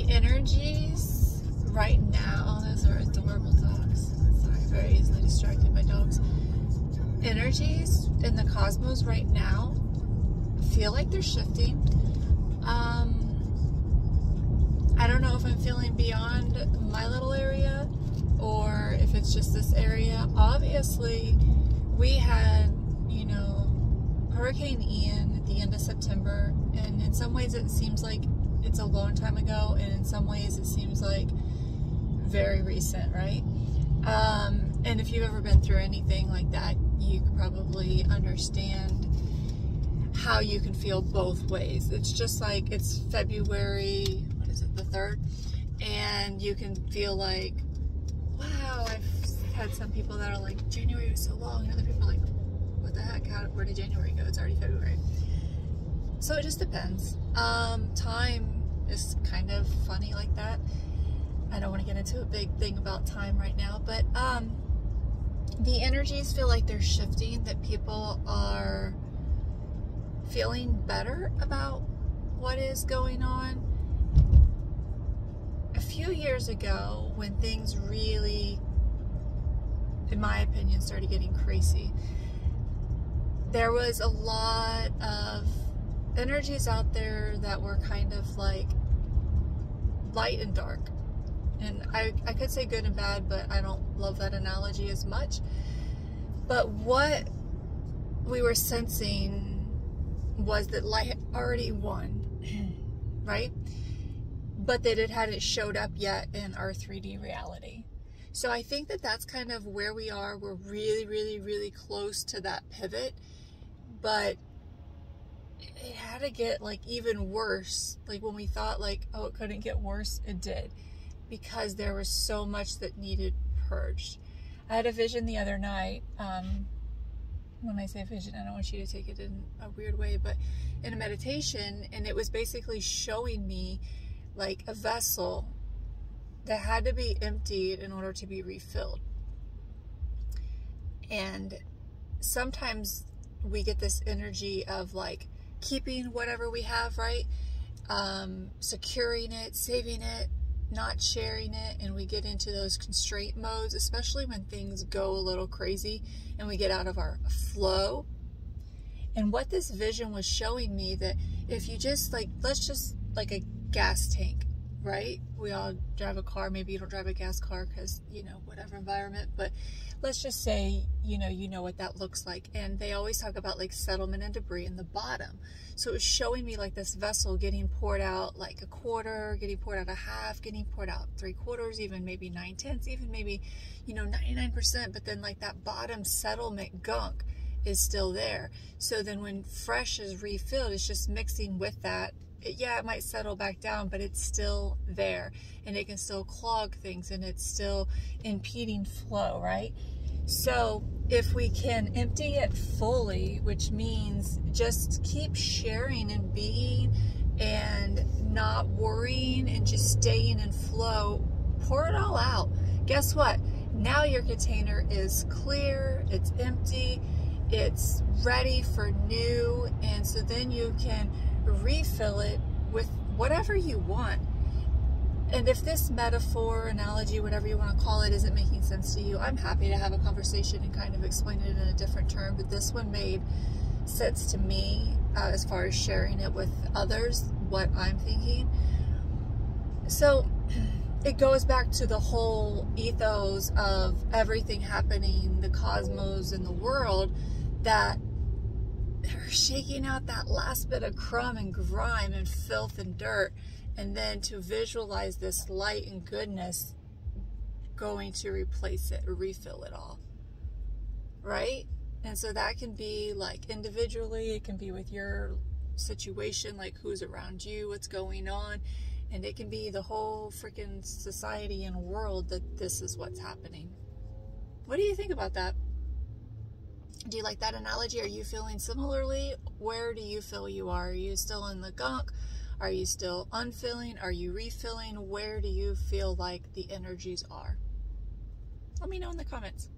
energies right now, those are adorable dogs. Sorry, very easily distracted by dogs. Energies in the cosmos right now feel like they're shifting. I don't know if I'm feeling beyond my little area or if it's just this area. Obviously, we had, Hurricane Ian at the end of September, and in some ways it seems like it's a long time ago, and in some ways it seems like very recent, right? And if you've ever been through anything like that, you could probably understand how you can feel both ways. It's just like it's February, what is it, the 3rd? And you can feel like, wow, I've had some people that are like, January was so long, and other people are like, what the heck, where did January go? It's already February. So it just depends. Time is kind of funny like that. I don't want to get into a big thing about time right now, but the energies feel like they're shifting, that people are feeling better about what is going on. A few years ago, when things really, in my opinion, started getting crazy, there was a lot of energies out there that were kind of like light and dark. And I could say good and bad, but I don't love that analogy as much. But what we were sensing was that light had already won, right? But that it hadn't showed up yet in our 3D reality. So I think that that's kind of where we are. We're really, really, really close to that pivot. But it had to get like even worse. Like when we thought like, oh, it couldn't get worse, it did. Because there was so much that needed purged. I had a vision the other night. When I say vision, I don't want you to take it in a weird way, but in a meditation, and it was basically showing me like a vessel that had to be emptied in order to be refilled. And sometimes we get this energy of like keeping whatever we have, right? Securing it, saving it, not sharing it, and we get into those constraint modes, especially when things go a little crazy and we get out of our flow. And what this vision was showing me, that if you just like, let's just like a gas tank, right? We all drive a car. Maybe you don't drive a gas car because, whatever environment, but let's just say, you know what that looks like. And they always talk about like settlement and debris in the bottom. So it was showing me like this vessel getting poured out like a quarter, getting poured out a half, getting poured out 3/4, even maybe 9/10, even maybe, 99%. But then like that bottom settlement gunk is still there. So then when fresh is refilled, it's just mixing with that. Yeah, it might settle back down, but it's still there, and it can still clog things, and it's still impeding flow, right? So if we can empty it fully, which means just keep sharing and being and not worrying and just staying in flow, pour it all out. Guess what? Now your container is clear, it's empty, it's ready for new, and so then you can refill it with whatever you want. And if this metaphor, analogy, whatever you want to call it, isn't making sense to you, I'm happy to have a conversation and kind of explain it in a different term. But this one made sense to me as far as sharing it with others, what I'm thinking. So it goes back to the whole ethos of everything happening, the cosmos and the world, that they're shaking out that last bit of crumb and grime and filth and dirt, and then to visualize this light and goodness going to replace it or refill it all, right? And so that can be like individually, it can be with your situation, like who's around you, what's going on, and it can be the whole freaking society and world that this is what's happening. What do you think about that? Do you like that analogy? Are you feeling similarly? Where do you feel you are? Are you still in the gunk? Are you still unfilling? Are you refilling? Where do you feel like the energies are? Let me know in the comments.